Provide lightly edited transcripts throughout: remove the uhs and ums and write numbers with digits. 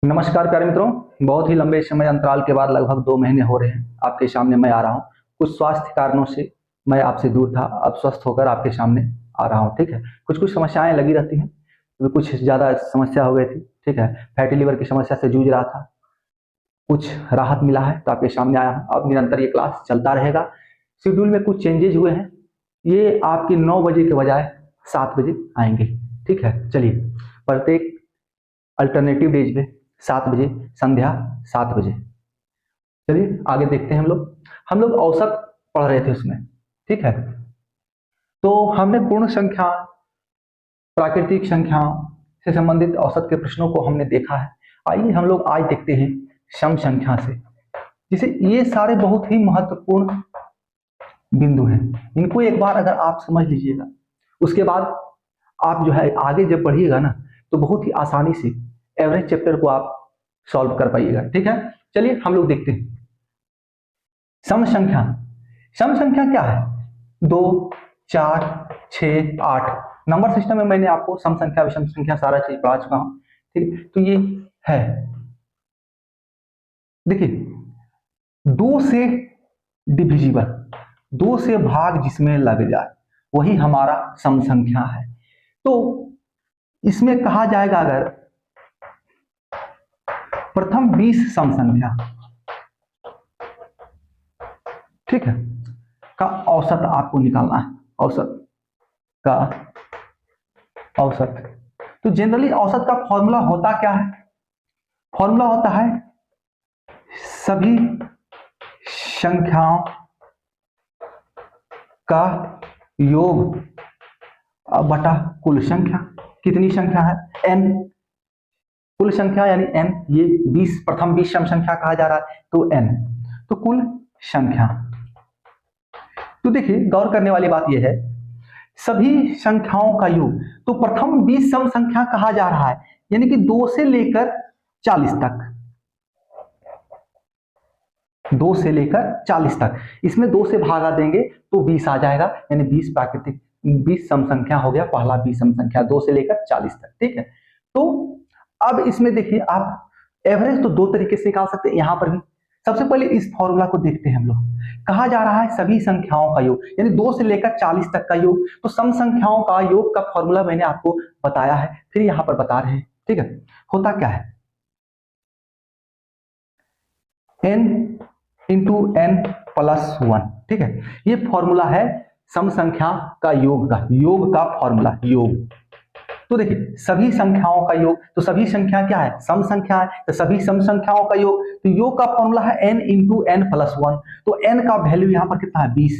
नमस्कार प्यारे मित्रों, बहुत ही लंबे समय अंतराल के बाद लगभग 2 महीने हो रहे हैं आपके सामने मैं आ रहा हूँ। कुछ स्वास्थ्य कारणों से मैं आपसे दूर था, अब स्वस्थ होकर आपके सामने आ रहा हूँ। ठीक है, कुछ कुछ समस्याएं लगी रहती हैं, तो कुछ ज़्यादा समस्या हो गई थी। ठीक है, फैटी लीवर की समस्या से जूझ रहा था, कुछ राहत मिला है तो आपके सामने आया हूँ। अब निरंतर ये क्लास चलता रहेगा। शेड्यूल में कुछ चेंजेज हुए हैं, ये आपकी 9 बजे के बजाय 7 बजे आएंगे। ठीक है, चलिए प्रत्येक अल्टरनेटिव डेज में 7 बजे, संध्या 7 बजे। चलिए आगे देखते हैं। हम लोग औसत पढ़ रहे थे उसमें। ठीक है, तो हमने पूर्ण संख्या, प्राकृतिक संख्याओं से संबंधित औसत के प्रश्नों को हमने देखा है। आइए हम लोग आज देखते हैं सम संख्या से। जिसे ये सारे बहुत ही महत्वपूर्ण बिंदु हैं, इनको एक बार अगर आप समझ लीजिएगा, उसके बाद आप जो है आगे जब पढ़िएगा ना, तो बहुत ही आसानी से एवरेज चैप्टर को आप सॉल्व कर पाइएगा। ठीक है, चलिए हम लोग देखते हैं सम संख्या। सम संख्या क्या है? 2, 4, 6, 8 नंबर सिस्टम में मैंने आपको सम संख्या, विषम संख्या सारा चीज पढ़ा चुका हूं। ठीक, तो ये है, देखिए 2 से डिविजिबल, 2 से भाग जिसमें लग जाए वही हमारा सम संख्या है। तो इसमें कहा जाएगा अगर प्रथम 20 सम संख्या, ठीक है, का औसत आपको निकालना है। औसत का औसत, तो जनरली औसत का फॉर्मूला होता क्या है? फॉर्मूला होता है सभी संख्याओं का योग बटा कुल संख्या। कितनी संख्या है? n। कुल संख्या यानी n, ये 20 प्रथम 20 सम संख्या कहा जा रहा है, तो n, तो कुल संख्या। तो देखिए गौर करने वाली बात यह है, सभी संख्याओं का योग, तो प्रथम 20 सम संख्या कहा जा रहा है, यानी कि 2 से लेकर 40 तक, 2 से लेकर 40 तक। इसमें 2 से भागा देंगे तो 20 आ जाएगा, यानी 20 प्राकृतिक 20 सम संख्या हो गया, पहला 20 सम संख्या 2 से लेकर 40 तक। ठीक है, तो अब इसमें देखिए आप एवरेज तो 2 तरीके से निकाल सकते हैं। यहां पर भी सबसे पहले इस फॉर्मूला को देखते हैं हम लोग। कहा जा रहा है सभी संख्याओं का योग, यानी 2 से लेकर 40 तक का योग, तो सम संख्याओं का योग का फॉर्मूला मैंने आपको बताया है, फिर यहां पर बता रहे हैं। ठीक है, होता क्या है, n इंटू n प्लस 1। ठीक है, ये फॉर्मूला है सम संख्या का योग का फॉर्मूला, योग। तो देखिए सभी संख्याओं का योग, तो सभी संख्या क्या है? सम संख्या है, तो सभी सम संख्याओं का योग, तो योग का फॉर्मूला है n इंटू n प्लस 1। तो n का वैल्यू यहां पर कितना है? 20,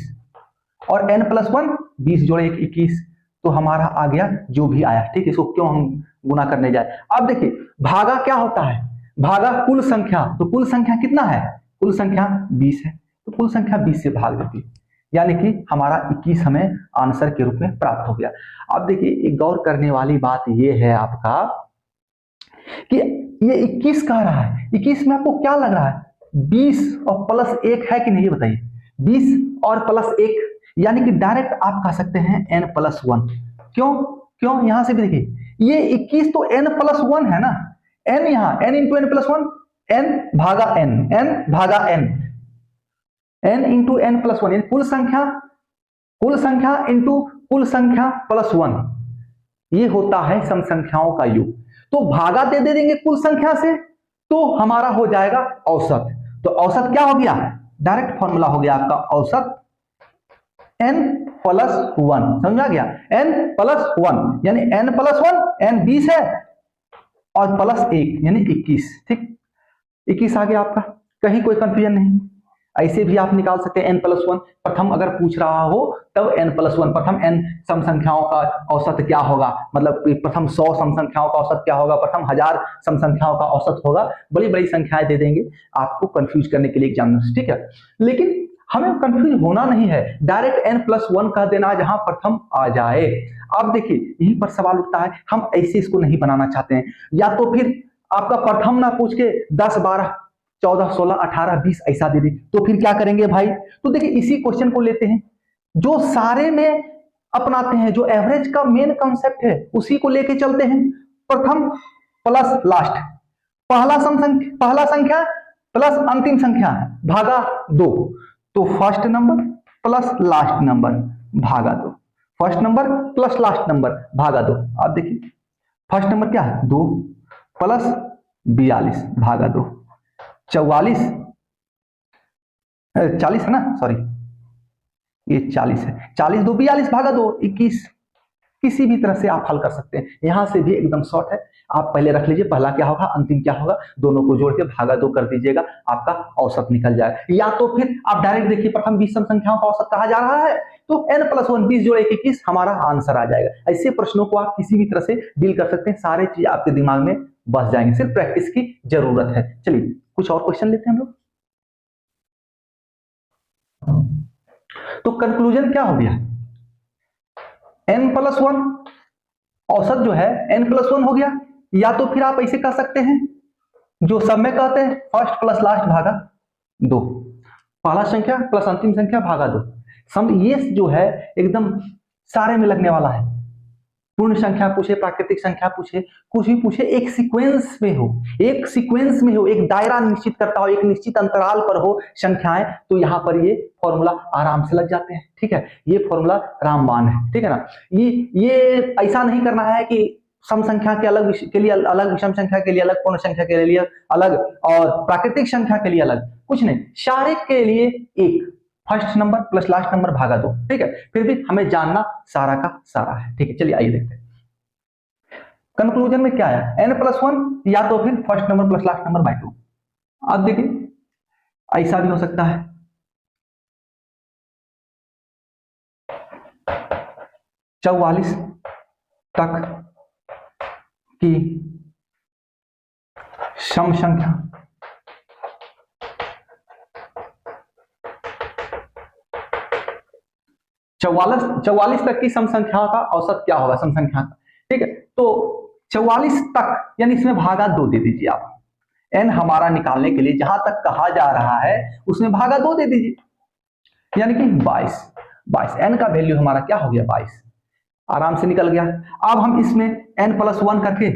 और n प्लस 1 20 जोड़े 1 21, तो हमारा आ गया जो भी आया। ठीक है, इसको क्यों हम गुना करने जाए। अब देखिए भागा क्या होता है? भागा कुल संख्या, तो कुल संख्या कितना है? कुल संख्या 20 है, तो कुल संख्या 20 से भाग देती है, यानी कि हमारा 21 हमें आंसर के रूप में प्राप्त हो गया। अब देखिए एक गौर करने वाली बात यह है आपका कि ये 21 कह रहा है, 21 में आपको क्या लग रहा है? 20 और प्लस 1 है कि नहीं, बताइए। 20 और प्लस 1, यानी कि डायरेक्ट आप कह सकते हैं n प्लस 1। क्यों क्यों? यहां से भी देखिए ये 21 तो n प्लस 1 है ना, n यहां n into n plus 1, n भागा n, n भागा n, n into n plus 1, यानी कुल संख्या इंटू कुल संख्या प्लस 1, ये होता है सम संख्याओं का योग। तो भागा दे देंगे कुल संख्या से, तो हमारा हो जाएगा औसत। तो औसत क्या हो गया? डायरेक्ट फॉर्मूला हो गया आपका औसत n प्लस 1, समझा गया? n प्लस 1 यानी n प्लस 1, n 20 है, और प्लस 1 यानी 21। ठीक, 21 आ गया आपका, कहीं कोई कंफ्यूजन नहीं। ऐसे भी आप निकाल सकते हैं n प्लस 1, प्रथम अगर पूछ रहा हो तब n प्लस 1, प्रथम n सम संख्याओं का औसत क्या होगा, मतलब प्रथम 100 सम संख्याओं का औसत क्या होगा, प्रथम 1000 सम संख्याओं का औसत होगा। बड़ी बड़ी संख्याएं दे देंगे आपको कंफ्यूज करने के लिए एग्जामिनर्स। ठीक है, लेकिन हमें कंफ्यूज होना नहीं है, डायरेक्ट n प्लस 1 कह देना जहां प्रथम आ जाए। अब देखिए यहीं पर सवाल उठता है, हम ऐसे इसको नहीं बनाना चाहते हैं, या तो फिर आपका प्रथम ना पूछ के 10 12 14 16 18 20 ऐसा दे दे, तो फिर क्या करेंगे भाई? तो देखिए इसी क्वेश्चन को लेते हैं, जो सारे में अपनाते हैं, जो एवरेज का मेन कॉन्सेप्ट है उसी को लेके चलते हैं। प्रथम प्लस लास्ट, पहला संख्या प्लस अंतिम संख्या भागा 2, तो first number plus last number भागा 2, first number plus last number भागा 2। आप देखिए फर्स्ट नंबर क्या है 2 प्लस 42 भागा 2, 40 है ना, सॉरी ये 40 है, 40 2 42 भागा 2 21। किसी भी तरह से आप हल कर सकते हैं, यहां से भी एकदम शॉर्ट है। आप पहले रख लीजिए पहला क्या होगा अंतिम क्या होगा, दोनों को जोड़ के भागा 2 कर दीजिएगा, आपका औसत निकल जाएगा। या तो फिर आप डायरेक्ट देखिए प्रथम 20 सम संख्याओं का औसत कहा जा रहा है, तो n+1 20 जोड़ 1 21 हमारा आंसर आ जाएगा। ऐसे प्रश्नों को आप किसी भी तरह से डील कर सकते हैं, सारे चीज आपके दिमाग में बस जाएंगे, सिर्फ प्रैक्टिस की जरूरत है। चलिए कुछ और क्वेश्चन लेते हैं हम लोग। तो कंक्लूजन क्या हो गया, n+1 औसत जो है n+1 हो गया। या तो फिर आप ऐसे कह सकते हैं जो सब में कहते हैं फर्स्ट प्लस लास्ट भागा 2, पहला संख्या प्लस अंतिम संख्या भागा 2। सम ये जो है एकदम सारे में लगने वाला है, पूर्ण संख्या पूछे प्राकृतिक संख्या पूछे कुछ भी पूछे, एक सीक्वेंस में हो, एक सीक्वेंस में हो, एक दायरा निश्चित करता हो, एक निश्चित अंतराल पर हो संख्याएं, तो यहां पर ये फॉर्मूला आराम से लग जाते हैं। ठीक है, ये फॉर्मूला रामबाण है। ठीक है ना, ये ऐसा नहीं करना है कि सम संख्या के अलग के लिए अलग, विषम संख्या के लिए अलग, पूर्ण संख्या के लिए अलग और प्राकृतिक संख्या के लिए अलग, कुछ नहीं, सारे के लिए एक, first number plus last number भागा 2। ठीक है, फिर भी हमें जानना सारा का सारा है। ठीक है, चलिए आइए देखते हैं कंक्लूजन में क्या है, n+1 या तो फिर first number plus last number by 2। अब देखिए ऐसा भी हो सकता है 44 तक की सम संख्या चौवालीस तक की सम संख्या का औसत क्या होगा, सम संख्या का। ठीक है, तो 44 तक यानी इसमें भागा 2 दे दीजिए आप, n हमारा निकालने के लिए जहां तक कहा जा रहा है उसमें भागा 2 दे दीजिए, यानी कि 22 n का वैल्यू हमारा क्या हो गया 22, आराम से निकल गया। अब हम इसमें n+1 करके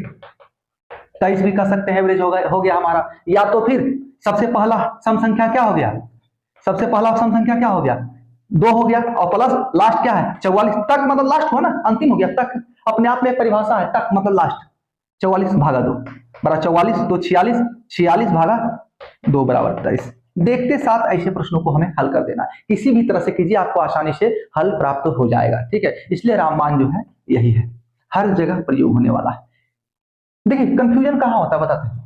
23 भी कर सकते हैं, एवरेज हो गया हमारा। या तो फिर सबसे पहला सम संख्या क्या हो गया, सबसे पहला सम संख्या क्या हो गया 2 हो गया, और प्लस लास्ट क्या है 44 तक, मतलब लास्ट हो ना, अंतिम हो गया, तक अपने आप में एक परिभाषा है, तक मतलब लास्ट। 44 भागा 2 बराबर 44, तो 46 भागा 2 बराबर 23। देखते साथ ऐसे प्रश्नों को हमें हल कर देना है, किसी भी तरह से कीजिए आपको आसानी से हल प्राप्त हो जाएगा। ठीक है, इसलिए रामबाण जो है यही है, हर जगह प्रयोग होने वाला है। देखिए कंफ्यूजन कहां होता है बताते हैं,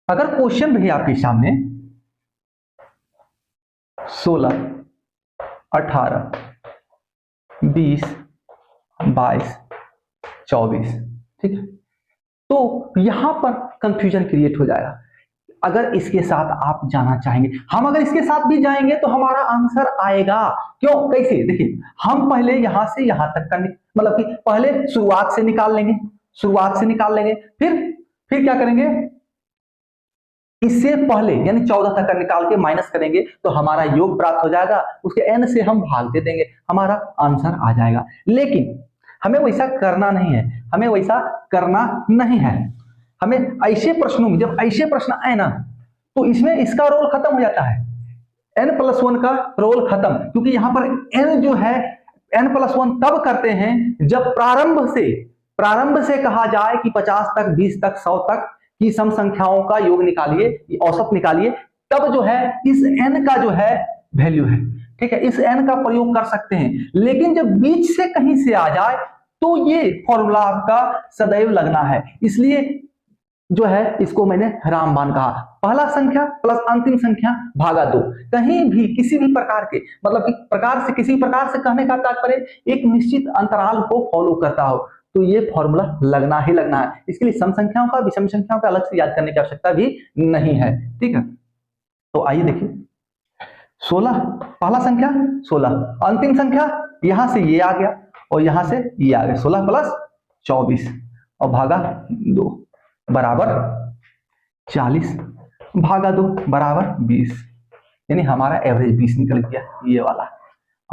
अगर क्वेश्चन रही आपके सामने 16 18 20 22 24, ठीक है, तो यहां पर कंफ्यूजन क्रिएट हो जाएगा। अगर इसके साथ आप जाना चाहेंगे, हम अगर इसके साथ भी जाएंगे तो हमारा आंसर आएगा। क्यों, कैसे, देखिए हम पहले यहां से यहां तक का मतलब कि पहले शुरुआत से निकाल लेंगे, फिर क्या करेंगे, इससे पहले यानी 14 तक का निकाल के माइनस करेंगे तो हमारा योग प्राप्त हो जाएगा, उसके n से हम भाग दे देंगे, हमारा आंसर आ जाएगा। लेकिन हमें वैसा करना नहीं है, हमें ऐसे प्रश्नों में जब ऐसे प्रश्न आए ना तो इसमें इसका रोल खत्म हो जाता है, n+1 का रोल खत्म, क्योंकि यहां पर n जो है n+1 तब करते हैं जब प्रारंभ से कहा जाए कि 50 तक 20 तक 100 तक की सम संख्याओं का योग निकालिए, औसत निकालिए, तब जो है इस n का जो है वैल्यू है। ठीक है, इस n का प्रयोग कर सकते हैं। लेकिन जब बीच से कहीं से आ जाए तो ये फॉर्मूला आपका सदैव लगना है, इसलिए जो है इसको मैंने रामबाण कहा, पहला संख्या प्लस अंतिम संख्या भागा 2। कहीं भी किसी भी प्रकार के मतलब कि किसी प्रकार से कहने का तात्पर्य एक निश्चित अंतराल को फॉलो करता हो, तो ये फॉर्मूला लगना ही लगना है। इसके लिए सम संख्याओं का विषम संख्याओं का अलग से याद करने की आवश्यकता भी नहीं है। ठीक है, तो आइए देखिए 16 पहला संख्या 16, अंतिम संख्या यहां से ये आ गया और यहां से ये आ गया, 16 प्लस 24 और भागा 2 बराबर 40 भागा 2 बराबर 20, यानी हमारा एवरेज 20 निकल गया, ये वाला।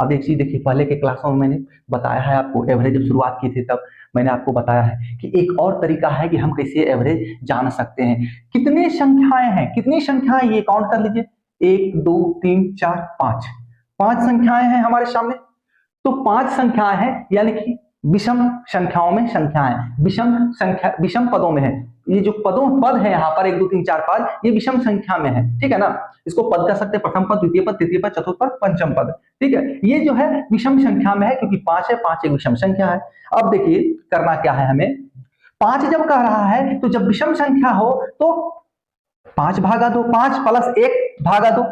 अब एक चीज देखिए, पहले के क्लासों में मैंने बताया है आपको, एवरेज जब शुरुआत की थी तब मैंने आपको बताया है कि एक और तरीका है कि हम कैसे एवरेज जान सकते हैं। कितनी संख्याएं हैं, कितनी संख्याएं, ये काउंट कर लीजिए, 1 2 3 4 5, 5 संख्याएं हैं हमारे सामने। तो 5 संख्याएं हैं, यानी कि विषम संख्याओं में संख्याएं, विषम संख्या, विषम पदों में है। ये जो पद है यहाँ पर 1 2 3 4 5, ये विषम संख्या में है, ठीक है ना। इसको पद कर सकते हैं, प्रथम पद, द्वितीय पद, तृतीय पद, चतुर्थ पद, पंचम पद, ठीक है। ये जो है विषम संख्या में है, क्योंकि 5 है, 5 एक विषम संख्या है। अब देखिए करना क्या है हमें, 5 जब कह रहा है तो जब विषम संख्या हो तो 5 भागा 2, 5 प्लस 1 भागा 2,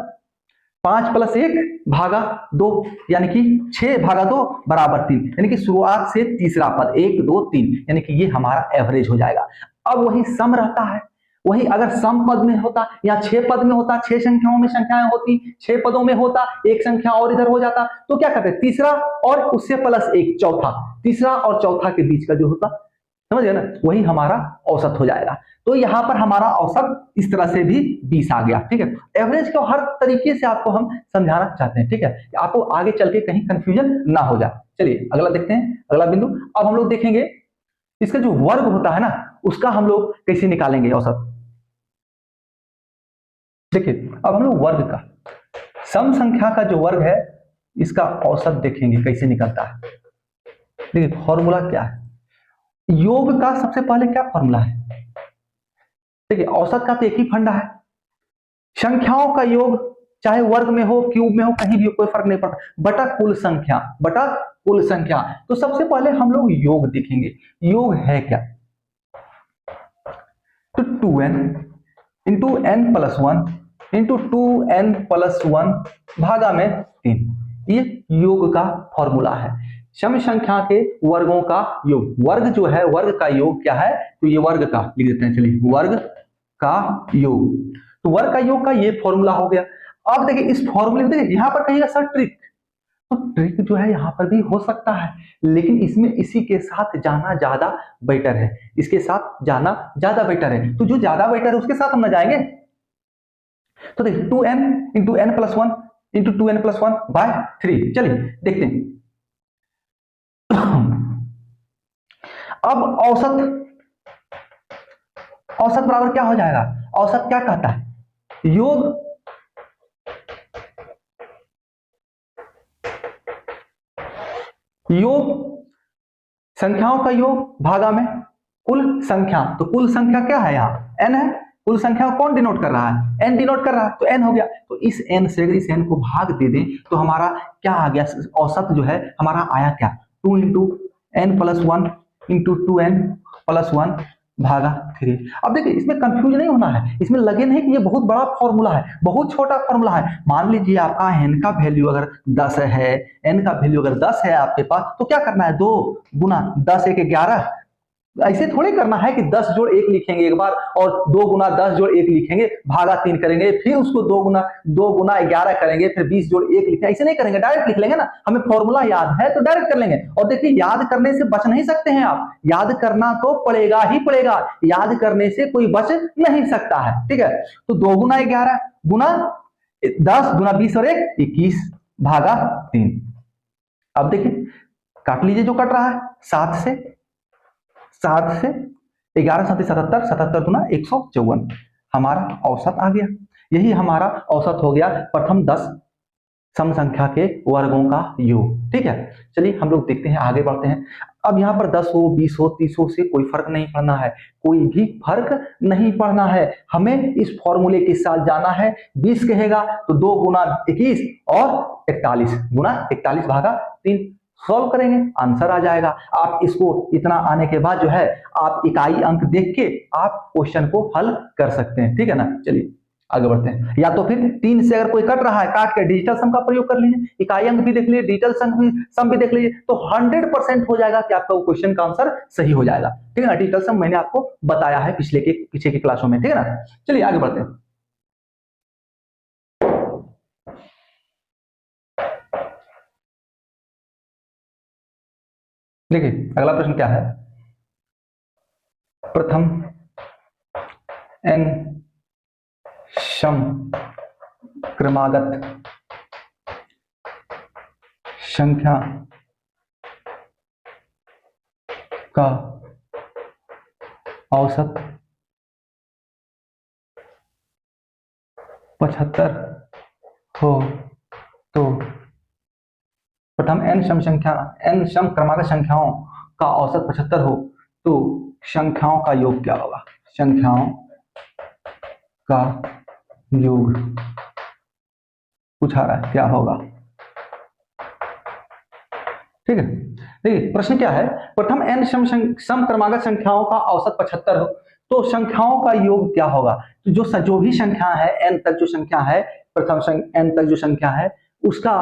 5 प्लस 1 भागा 2, यानी कि 6 भागा 2 बराबर 3, यानी कि शुरुआत से तीसरा पद 1 2 3, यानी कि ये हमारा एवरेज हो जाएगा। अब वही सम रहता है, वही अगर सम पद में होता या 6 पद में होता, 6 संख्याओं में संख्याएं होती, 6 पदों में होता, एक संख्या और इधर हो जाता, तो क्या करते, तीसरा और उससे प्लस 1 चौथा, तीसरा और चौथा के बीच का जो होता, समझ गए ना, वही हमारा औसत हो जाएगा। तो यहां पर हमारा औसत इस तरह से भी 20 आ गया, ठीक है। एवरेज को हर तरीके से आपको हम समझाना चाहते हैं, ठीक है, आपको आगे चल के कहीं कंफ्यूजन ना हो जाए। चलिए अगला देखते हैं, अगला बिंदु। अब हम लोग देखेंगे इसका जो वर्ग होता है ना, उसका हम लोग कैसे निकालेंगे औसत। देखिए अब हम लोग वर्ग का, सम संख्या का जो वर्ग है, इसका औसत देखेंगे कैसे निकलता है। देखिए फॉर्मूला क्या है, योग का सबसे पहले क्या फॉर्मूला है, देखिए औसत का तो एक ही फंडा है, संख्याओं का योग, चाहे वर्ग में हो, क्यूब में हो, कहीं भी हो, कोई फर्क नहीं पड़ता, बटा कुल संख्या, बटा कुल संख्या। तो सबसे पहले हम लोग योग देखेंगे, योग है क्या, तो 2n into n plus 1 into 2n plus 1 भागा में 3, ये योग का फॉर्मूला है। सम संख्या के वर्गों का योग, वर्ग जो है, वर्ग का योग क्या है, तो ये वर्ग का लिख देते हैं, चलिए वर्ग का योग, तो वर्ग का योग का ये फॉर्मूला हो गया। अब देखिए इस फॉर्मूले में, देखिए यहां पर कहिएगा सर ट्रिक, तो ट्रिक जो है यहां पर भी हो सकता है, लेकिन इसमें इसी के साथ जाना ज्यादा बेटर है, इसके साथ जाना ज्यादा बेटर है, तो जो ज्यादा बेटर है उसके साथ हम ना जाएंगे। तो देखिए 2n into n plus 1 into 2n plus 1 by 3, चलिए देखते हैं। अब औसत, औसत बराबर क्या हो जाएगा, औसत क्या कहता है, योग संख्याओं का योग भागा में कुल संख्या, तो कुल संख्या क्या है, यहाँ n है, कुल संख्या कौन डिनोट कर रहा है, n डिनोट कर रहा है, तो n हो गया। तो इस n से अगर इस n को भाग दे दें तो हमारा क्या आ गया, औसत जो है हमारा आया क्या, 2 into n plus 1 into 2n plus 1 भागा 3। अब देखिए इसमें कंफ्यूज नहीं होना है, इसमें लगे नहीं कि ये बहुत बड़ा फॉर्मूला है, बहुत छोटा फॉर्मूला है। मान लीजिए आपका n का वैल्यू अगर 10 है, n का वैल्यू अगर 10 है आपके पास, तो क्या करना है, 2 गुना 10 1 11, ऐसे थोड़ी करना है कि 10 जोड़ 1 लिखेंगे एक बार और 2 गुना 10 जोड़ 1 लिखेंगे, भागा 3 करेंगे, फिर उसको 2 गुना 11 करेंगे, फिर 20 जोड़ 1 लिखेंगे, ऐसे नहीं करेंगे, डायरेक्ट लिख लेंगे ना। हमें फॉर्मूला याद है तो डायरेक्ट कर लेंगे। और देखिए याद करने से बच नहीं सकते हैं आप, याद करना तो पड़ेगा ही पड़ेगा, याद करने से कोई बच नहीं सकता है, ठीक है। तो 2 गुना 11 गुना 10 गुना 20 और 1 21 भागा 3। अब देखिए काट लीजिए जो कट रहा है, 7 से 11 7 77, 77 गुना 154, हमारा औसत आ गया। यही हमारा औसत हो गया प्रथम 10 सम संख्या के वर्गों का योग, ठीक है। चलिए हम लोग देखते हैं, आगे बढ़ते हैं। अब यहाँ पर 10 हो 20 हो 30 हो से कोई फर्क नहीं पड़ना है, कोई भी फर्क नहीं पड़ना है, हमें इस फॉर्मूले के साथ जाना है। 20 कहेगा तो 2 गुना 21 और 41 गुना 41 भागा 3, सॉल्व करेंगे आंसर आ जाएगा। आप इसको इतना आने के बाद जो है आप इकाई अंक देख के आप क्वेश्चन को हल कर सकते हैं, ठीक है ना। चलिए आगे बढ़ते हैं। या तो फिर 3 से अगर कोई कट रहा है, काट के डिजिटल सम का प्रयोग कर लीजिए, इकाई अंक भी देख लीजिए, डिजिटल सम भी देख लीजिए, तो 100% हो जाएगा कि आपका क्वेश्चन का आंसर सही हो जाएगा, ठीक है ना। डिजिटल सम मैंने आपको बताया है पीछे की क्लासों में, ठीक है ना। चलिए आगे बढ़ते हैं। देखिए अगला प्रश्न क्या है, प्रथम n सम क्रमागत संख्या का औसत 75 हो तो प्रथम n सम क्रमागत संख्याओं का औसत 75 हो तो संख्याओं का योग क्या होगा? संख्याओं का योग पूछा रहा है, क्या होगा? ठीक है, देखिए प्रश्न क्या है, प्रथम n सम क्रमागत संख्याओं का औसत 75 हो तो संख्याओं का योग क्या होगा? तो जो भी संख्या है n तक, जो संख्या है प्रथम n तक जो संख्या है उसका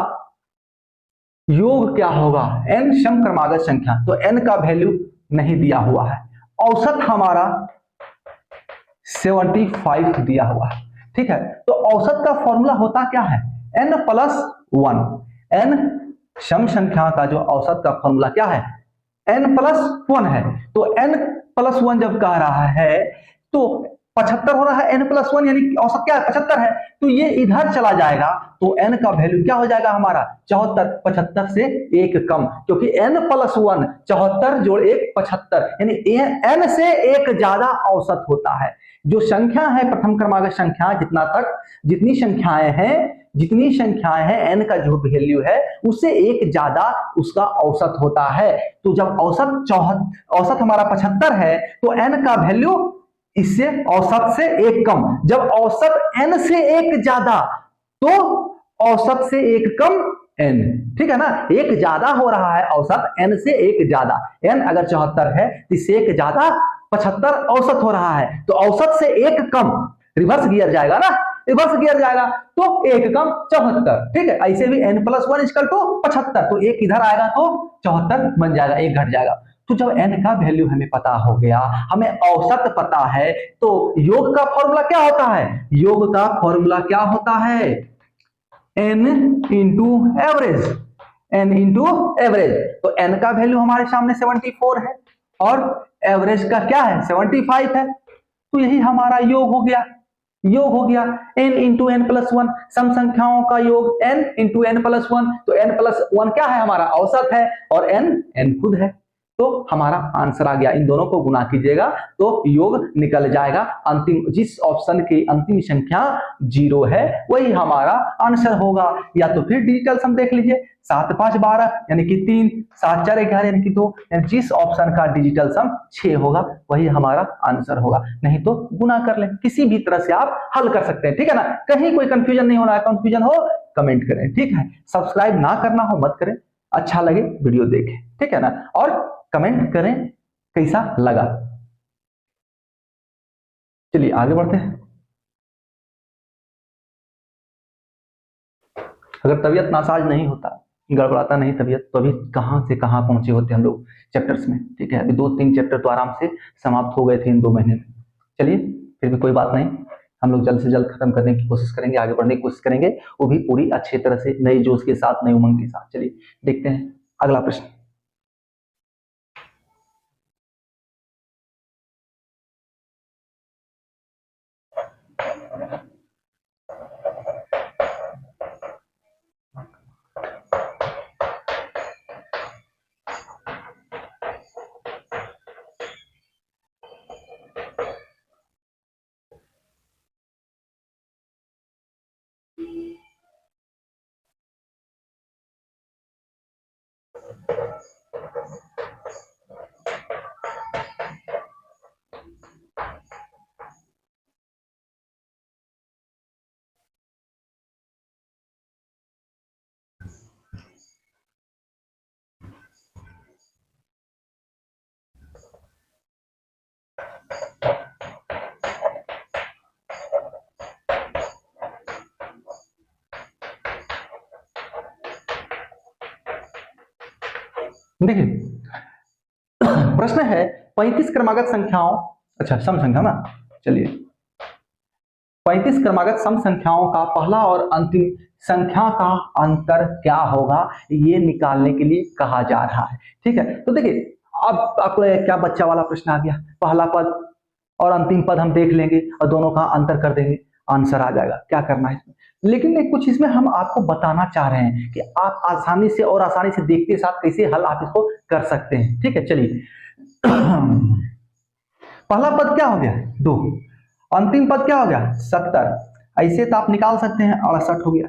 योग क्या होगा? n सम क्रमागत संख्या, तो n का वैल्यू नहीं दिया हुआ है, औसत हमारा 75 दिया हुआ है। ठीक है, तो औसत का फॉर्मूला होता क्या है? n plus 1। n सम संख्या का जो औसत का फॉर्मूला क्या है? n प्लस 1 है। तो n प्लस 1 जब कह रहा है तो 75 हो रहा है, n प्लस 1 यानी औसत क्या है? 75 है। तो ये इधर चला जाएगा तो n का वैल्यू क्या हो जाएगा हमारा? 74। 75 से एक कम, क्योंकि n प्लस 1 74 जोड़ 1 75, यानी n से एक ज्यादा औसत होता है। जो संख्या है प्रथम क्रमागत संख्या, जितनी संख्याएं हैं n का जो वैल्यू है उससे एक ज्यादा उसका औसत होता है। तो जब औसत हमारा 75 है तो n का वैल्यू इससे औसत से एक कम, जब औसत n से एक ज्यादा तो औसत से एक कम n। ठीक है ना, एक ज्यादा हो रहा है औसत n से एक ज्यादा, n अगर 74 है तो इससे एक ज्यादा 75 औसत हो रहा है, तो औसत से एक कम रिवर्स गियर जाएगा ना, रिवर्स गियर जाएगा तो एक कम 74। ठीक है, ऐसे भी n प्लस 1 इक्वल टू 75, तो एक इधर आएगा तो 74 बन जाएगा, एक घट जाएगा। तो जब n का वैल्यू हमें पता हो गया, हमें औसत पता है, तो योग का फॉर्मूला क्या होता है? योग का फॉर्मूला क्या होता है? n into average, n into average. तो n का वैल्यू हमारे सामने 74 है और एवरेज का क्या है? 75 है, तो यही हमारा योग हो गया। n इंटू एन प्लस 1, सम संख्याओं का योग n इंटू एन प्लस 1, तो n प्लस 1 क्या है? हमारा औसत है, और n खुद है, तो हमारा आंसर आ गया। इन दोनों को गुना कीजिएगा तो योग निकल जाएगा। अंतिम जिस ऑप्शन की अंतिम संख्या 0 है वही हमारा आंसर होगा। या तो फिर डिजिटल सम देख लीजिए, 7 5 12 यानी कि 3, 7 4 11 यानी कि 2, यानी जिस ऑप्शन का डिजिटल सम 6 होगा वही हमारा आंसर होगा। नहीं तो गुना कर लें, किसी भी तरह से आप हल कर सकते हैं। ठीक है ना, कहीं कोई कंफ्यूजन नहीं होना है, कंफ्यूजन हो कमेंट करें। ठीक है, सब्सक्राइब ना करना हो मत करें, अच्छा लगे वीडियो देखें। ठीक है ना, और कमेंट करें कैसा लगा। चलिए आगे बढ़ते हैं। अगर तबीयत नासाज नहीं होता, गड़बड़ाता नहीं तबीयत, तो अभी कहां से कहां पहुंचे होते हम लोग चैप्टर्स में। ठीक है, अभी 2-3 चैप्टर तो आराम से समाप्त हो गए थे इन 2 महीने में। चलिए फिर भी कोई बात नहीं, हम लोग जल्द से जल्द खत्म करने की कोशिश करेंगे, आगे बढ़ने की कोशिश करेंगे, वो भी पूरी अच्छी तरह से, नए जोश के साथ, नए उमंग के साथ। चलिए देखते हैं अगला प्रश्न। देखिए प्रश्न है 35 क्रमागत संख्याओं, अच्छा सम संख्या ना, चलिए 35 क्रमागत सम संख्याओं का पहला और अंतिम संख्या का अंतर क्या होगा, ये निकालने के लिए कहा जा रहा है। ठीक है, तो देखिए अब आपको क्या बच्चा वाला प्रश्न आ गया, पहला पद और अंतिम पद हम देख लेंगे और दोनों का अंतर कर देंगे, आंसर आ जाएगा। क्या करना है इसमें, लेकिन एक कुछ इसमें हम आपको बताना चाह रहे हैं कि आप आसानी से और आसानी से देखते साथ कैसे हल आप इसको कर सकते हैं। ठीक है, चलिए पहला पद क्या हो गया 2, अंतिम पद क्या हो गया 70, ऐसे तो आप निकाल सकते हैं 68 हो गया,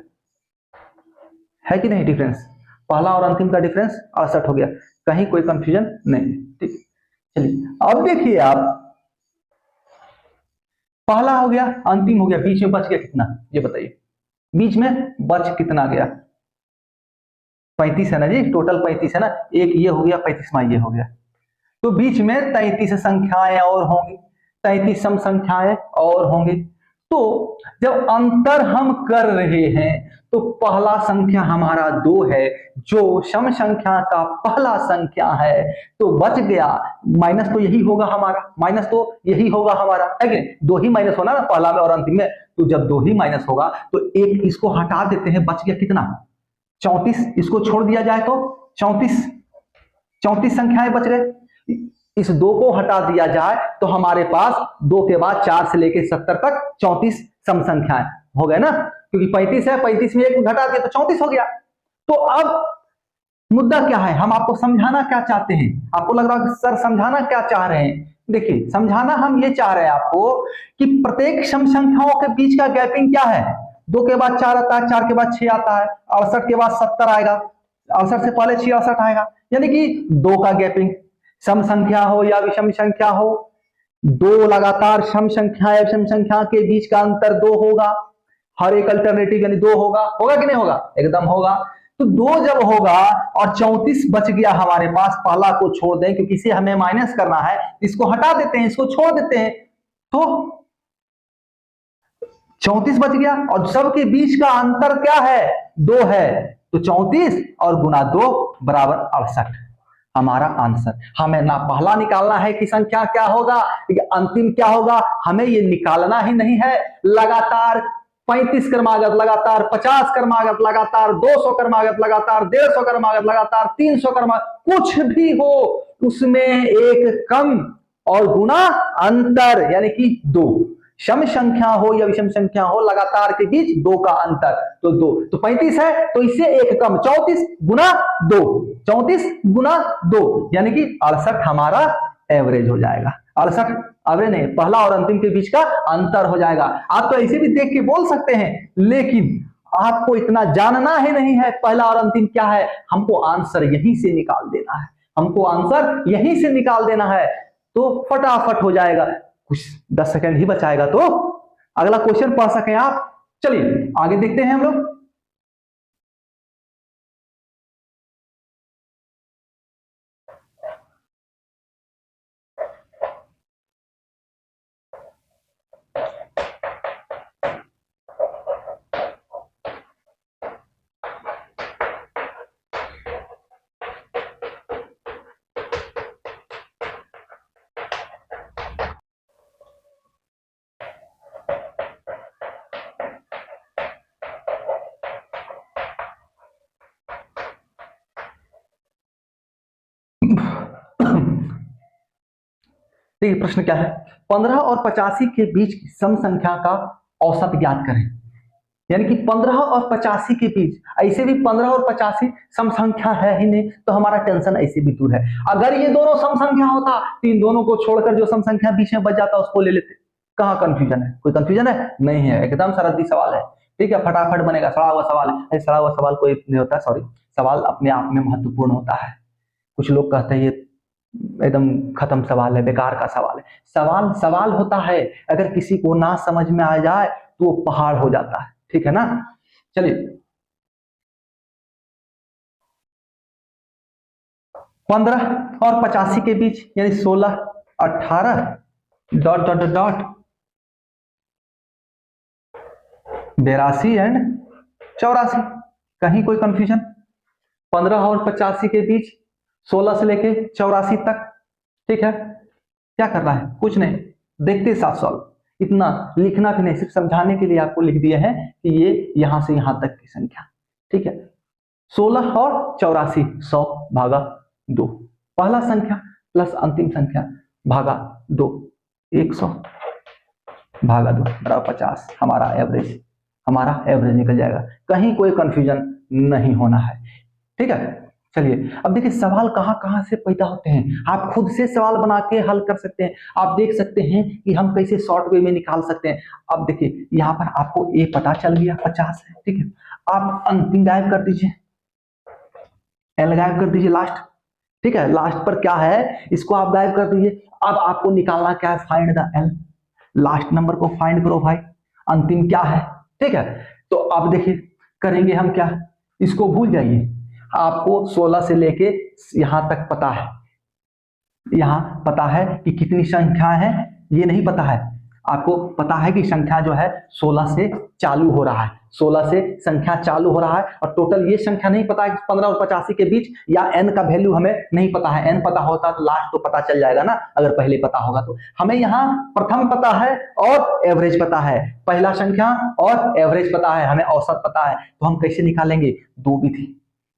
है कि नहीं डिफरेंस, पहला और अंतिम का डिफरेंस 68 हो गया, कहीं कोई कंफ्यूजन नहीं। ठीक, चलिए अब देखिए आप, पहला हो गया अंतिम हो गया, बीच में बच गया कितना ये बताइए, बीच में बच कितना गया 35 है ना जी, टोटल 35 है ना, एक ये हो गया 35वां ये हो गया, तो बीच में 33 संख्याएं और होंगी, 33 सम संख्याएं और होंगी। तो जब अंतर हम कर रहे हैं तो पहला संख्या हमारा 2 है जो सम संख्या का पहला संख्या है, तो बच गया माइनस, तो यही होगा हमारा, माइनस तो यही होगा हमारा, है कि 2 ही माइनस होना ना पहला में और अंतिम में, तो जब 2 ही माइनस होगा तो एक इसको हटा देते हैं, बच गया कितना 34, इसको छोड़ दिया जाए तो 34 संख्याएं बच गए, इस 2 को हटा दिया जाए तो हमारे पास 2 के बाद 4 से लेकर 70 तक 34 सम संख्याएं हो गए ना, क्योंकि 35 है, 35 में एक घटा दिया तो 34 हो गया। तो अब मुद्दा क्या है, हम आपको समझाना क्या चाहते हैं, आपको लग रहा है सर समझाना क्या चाह रहे हैं, देखिए समझाना हम ये चाह रहे हैं आपको कि प्रत्येक सम संख्याओं के बीच का गैपिंग क्या है, 2 के बाद 4 आता है, 4 के बाद 6 आता है, 68 के बाद 70 आएगा, 68 से पहले 66 आएगा, यानी कि 2 का गैपिंग, सम संख्या हो या विषम संख्या हो, 2 लगातार सम संख्या या विषम संख्या के बीच का अंतर 2 होगा, हर एक अल्टरनेटिव यानी 2 होगा कि नहीं होगा, एकदम होगा। तो 2 जब होगा और 34 बच गया हमारे पास, पहला को छोड़ दें क्योंकि इसे हमें माइनस करना है, इसको हटा देते हैं, इसको छोड़ देते हैं, तो 34 बच गया और सबके बीच का अंतर क्या है 2 है, तो 34 और गुना 2 बराबर 68 हमारा आंसर। हमें ना पहला निकालना है कि संख्या क्या होगा, अंतिम क्या होगा, हमें ये निकालना ही नहीं है, लगातार 35 क्रमागत, लगातार 50 क्रमागत, लगातार 200 क्रमागत, लगातार 150 क्रमागत, लगातार 300 क्रमागत, कुछ भी हो उसमें एक कम और गुना अंतर यानी कि 2, सम संख्या हो या विषम संख्या हो, लगातार के बीच 2 का अंतर, तो 2, तो 35 है तो इससे एक कम 34 गुना 2, 34 गुना 2 यानी कि 68 हमारा एवरेज हो जाएगा, 68 एवरेज नहीं, पहला और अंतिम के बीच का अंतर हो जाएगा। आप तो ऐसे भी देख के बोल सकते हैं, लेकिन आपको इतना जानना ही नहीं है पहला और अंतिम क्या है, हमको आंसर यहीं से निकाल देना है, हमको आंसर यहीं से निकाल देना है, तो फटाफट हो जाएगा, कुछ 10 सेकंड ही बचाएगा तो अगला क्वेश्चन पढ़ सकें आप। चलिए आगे देखते हैं हम लोग। देखिए प्रश्न क्या है, 15 और 85 के बीच की सम संख्या का औसत ज्ञात करें, यानी कि 15 और 85 के बीच, ऐसे भी 15 और 85 सम संख्या है ही नहीं तो हमारा टेंशन ऐसे भी दूर है, अगर ये दोनों सम संख्या होता तो इन दोनों को छोड़कर जो सम संख्या बीच में बच जाता उसको ले लेते, कहाँ कंफ्यूजन है, कोई कंफ्यूजन है नहीं है, एकदम सरल सवाल है। ठीक है, फटाफट बनेगा, सड़ा हुआ सवाल है, सड़ा हुआ सवाल कोई नहीं होता, सॉरी, सवाल अपने आप में महत्वपूर्ण होता है, कुछ लोग कहते हैं ये एकदम खत्म सवाल है, बेकार का सवाल है, सवाल सवाल होता है, अगर किसी को ना समझ में आ जाए तो वो पहाड़ हो जाता है, ठीक है ना। चलिए 15 और 85 के बीच यानी 16 18 डॉट डॉट डॉट 82 एंड 84, कहीं कोई कंफ्यूजन, 15 और 85 के बीच 16 से लेके 84 तक, ठीक है, क्या करना है, कुछ नहीं, देखते साथ सॉल्व, इतना लिखना भी नहीं, सिर्फ समझाने के लिए आपको लिख दिए हैं कि ये यहां से यहां तक की संख्या, ठीक है, 16 और 84 100 भागा 2, पहला संख्या प्लस अंतिम संख्या भागा 2, 100 भागा 2 बराबर 50 हमारा एवरेज हमारा एवरेज निकल जाएगा। कहीं कोई कंफ्यूजन नहीं होना है, ठीक है। चलिए अब देखिए सवाल कहां कहां से पैदा होते हैं, आप खुद से सवाल बना के हल कर सकते हैं। आप देख सकते हैं कि हम कैसे शॉर्ट वे में निकाल सकते हैं। अब देखिए यहाँ पर आपको ए पता चल गया 50 है, ठीक है। आप अंतिम गायब कर दीजिए, एल गायब कर दीजिए लास्ट, ठीक है। लास्ट पर क्या है इसको आप गायब कर दीजिए। अब आपको निकालना क्या है, find the L, last number को फाइंड करो भाई, अंतिम क्या है, ठीक है। तो अब देखिए करेंगे हम क्या, इसको भूल जाइए, आपको 16 से लेके यहां तक पता है, यहां पता है कि कितनी संख्या है, ये नहीं पता है। आपको पता है कि संख्या जो है 16 से चालू हो रहा है, 16 से संख्या चालू हो रहा है, और टोटल ये संख्या नहीं पता है 15 और 85 के बीच, या एन का वैल्यू हमें नहीं पता है। एन पता होता तो लास्ट तो पता चल जाएगा ना, अगर पहले पता होगा तो। हमें यहाँ प्रथम पता है और एवरेज पता है, पहला संख्या और एवरेज पता है, हमें औसत पता है। तो हम कैसे निकालेंगे,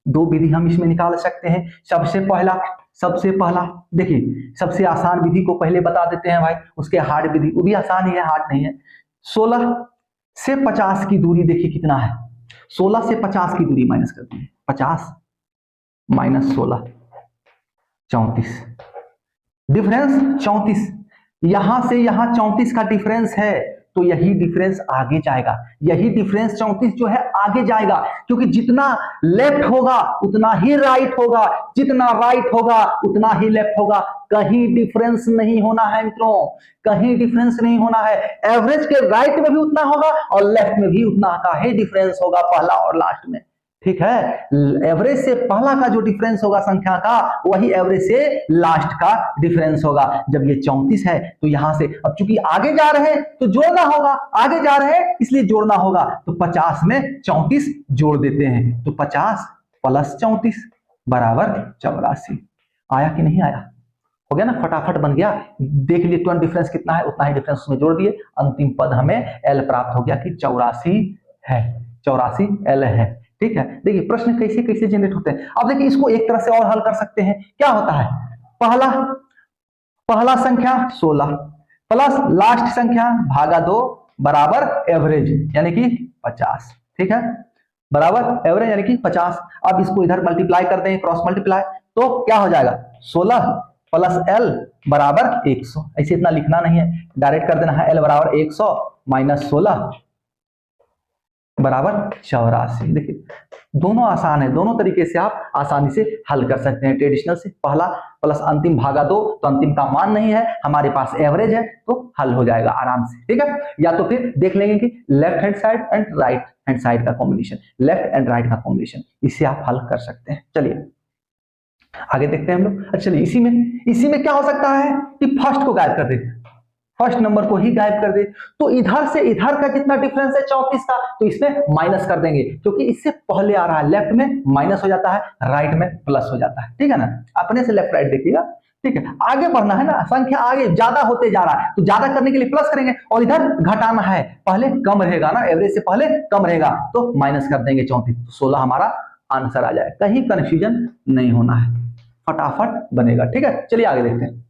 दो विधि हम इसमें निकाल सकते हैं। सबसे पहला देखिए, सबसे आसान विधि को पहले बता देते हैं भाई, उसके हार्ड विधि, वो भी आसान ही है, हार्ड नहीं है। 16 से 50 की दूरी देखिए कितना है, 16 से 50 की दूरी माइनस कर दीजिए, 50 माइनस 16 34, डिफरेंस 34, यहां से यहां 34 का डिफरेंस है, तो यही डिफरेंस आगे जाएगा, यही डिफरेंस 34 जो है आगे जाएगा, क्योंकि जितना लेफ्ट होगा उतना ही राइट होगा, जितना राइट होगा उतना ही लेफ्ट होगा। कहीं डिफरेंस नहीं होना है मित्रों, कहीं डिफरेंस नहीं होना है। एवरेज के राइट में भी उतना होगा और लेफ्ट में भी उतना का ही डिफरेंस होगा, पहला और लास्ट में, ठीक है। एवरेज से पहला का जो डिफरेंस होगा संख्या का, वही एवरेज से लास्ट का डिफरेंस होगा। जब ये 34 है तो यहां से, अब चूंकि आगे जा रहे हैं तो जोड़ना होगा, आगे जा रहे हैं इसलिए जोड़ना होगा, तो 50 में 34 जोड़ देते हैं, तो 50 प्लस 34 बराबर 84। आया कि नहीं आया, हो गया ना, फटाफट बन गया। देख लिए तुरंत डिफरेंस कितना है, उतना ही डिफरेंस उसमें जोड़ दिए, अंतिम पद हमें एल प्राप्त हो गया कि 84 है, 84 एल है, ठीक है। देखिए प्रश्न कैसे कैसे जनरेट होते हैं। अब देखिए इसको एक तरह से और हल कर सकते हैं, क्या होता है, पहला संख्या 16 प्लस लास्ट संख्या भागा 2 बराबर एवरेज यानी कि 50, ठीक है, बराबर एवरेज यानी कि 50। अब इसको इधर मल्टीप्लाई कर दें, क्रॉस मल्टीप्लाई, तो क्या हो जाएगा, 16 प्लस एल बराबर 100। ऐसे इतना लिखना नहीं है, डायरेक्ट कर देना है, एल बराबर 100 माइनस 16 बराबर 84। देखिए दोनों आसान है, दोनों तरीके से आप आसानी से हल कर सकते हैं। ट्रेडिशनल से पहला प्लस अंतिम भागा 2, तो अंतिम का मान नहीं है, हमारे पास एवरेज है, तो हल हो जाएगा आराम से, ठीक है। या तो फिर देख लेंगे कि left hand side and right hand side का कॉम्बिनेशन, लेफ्ट एंड राइट का कॉम्बिनेशन, इससे आप हल कर सकते हैं। चलिए आगे देखते हैं हम लोग। अच्छा चलिए इसी में क्या हो सकता है कि फर्स्ट को गायब कर दे, फर्स्ट नंबर को ही गायब कर दे, तो इधर से इधर का जितना डिफरेंस है 34 का, तो इसमें माइनस कर देंगे, क्योंकि इससे पहले आ रहा है, लेफ्ट में माइनस हो जाता है, राइट में प्लस हो जाता है, ठीक है ना। अपने से लेफ्ट राइट देखिएगा, ठीक है। आगे बढ़ना है ना, संख्या आगे ज्यादा होते जा रहा है, तो ज्यादा करने के लिए प्लस करेंगे, और इधर घटाना है, पहले कम रहेगा ना, एवरेज से पहले कम रहेगा, तो माइनस कर देंगे 34, तो 16 हमारा आंसर आ जाए। कहीं कंफ्यूजन नहीं होना है, फटाफट बनेगा, ठीक है। चलिए आगे देखते हैं।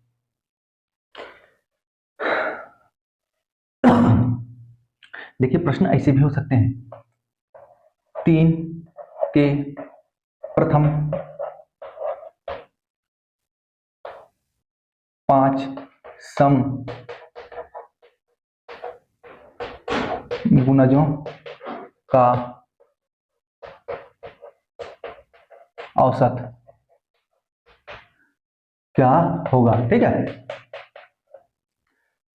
देखिए प्रश्न ऐसे भी हो सकते हैं, 3 के प्रथम 5 सम गुणजों का औसत क्या होगा, ठीक है।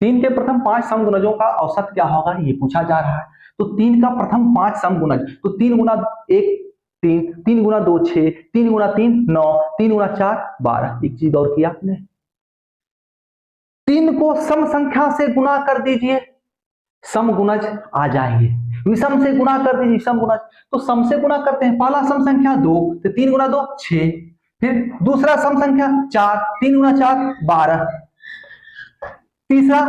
3 के प्रथम 5 समगुणजों का औसत क्या होगा, ये पूछा जा रहा है। तो 3 का प्रथम 5 समगुणज, तो 3 गुना 1 3, 3 गुना 2 6, 3 गुना 3 9, 3 गुना 4 12। एक चीज और किया आपने, 3 को सम संख्या से गुना कर दीजिए, समगुणज आ जाएंगे। विषम से गुणा कर दीजिए समगुणज, तो सम से गुणा करते हैं, पहला सम संख्या 2, तो 3 गुना 2 6, फिर दूसरा सम संख्या 4, 3 गुना 4 12, तीसरा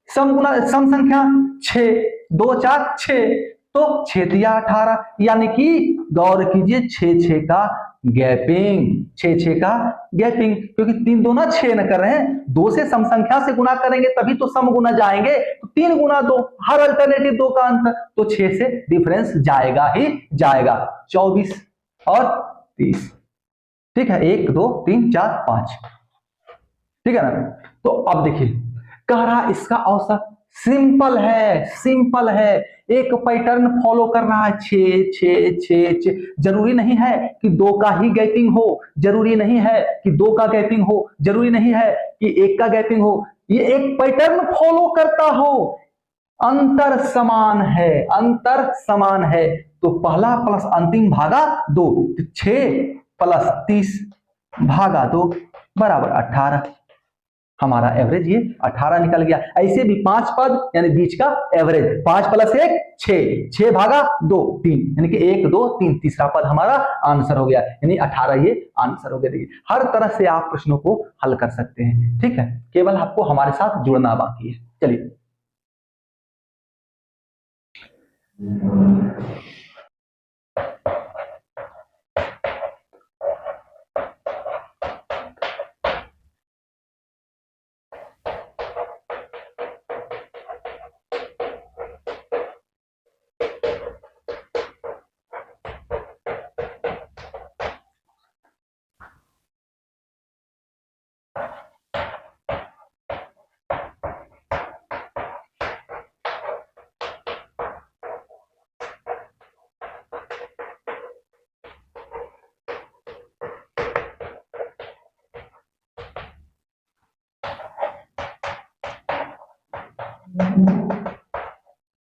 सम संख्या 6, 2 4 6, तो 6 दिया 18, यानी कि गौर कीजिए 6 6 का गैपिंग, 6 6 का गैपिंग, क्योंकि 3 2 ना 6 न कर रहे हैं, 2 से सम संख्या से गुना करेंगे तभी तो सम गुना जाएंगे, तो 3 गुना 2, हर अल्टरनेटिव 2 का अंतर, तो 6 से डिफरेंस जाएगा ही जाएगा। 24 और 30, ठीक है, 1 2 3 4 5, ठीक है ना। तो अब देखिए कह रहा इसका औसत सिंपल है, सिंपल है, एक पैटर्न फॉलो कर रहा है, 6 6 6 6, जरूरी नहीं है कि 2 का ही गैपिंग हो, जरूरी नहीं है कि 2 का गैपिंग हो, जरूरी नहीं है कि 1 का गैपिंग हो, ये एक पैटर्न फॉलो करता हो, अंतर समान है, अंतर समान है, तो पहला प्लस अंतिम भागा 2, 6 प्लस 30 भागा 2 बराबर 18, हमारा एवरेज ये 18 निकल गया। ऐसे भी 5 पद यानी बीच का एवरेज, 5 प्लस 1 6, 6 भागा 2 3, यानी कि 1 2 3, तीसरा पद हमारा आंसर हो गया, यानी 18 ये आंसर हो गया। देखिए हर तरह से आप प्रश्नों को हल कर सकते हैं, ठीक है, केवल आपको हमारे साथ जुड़ना बाकी है। चलिए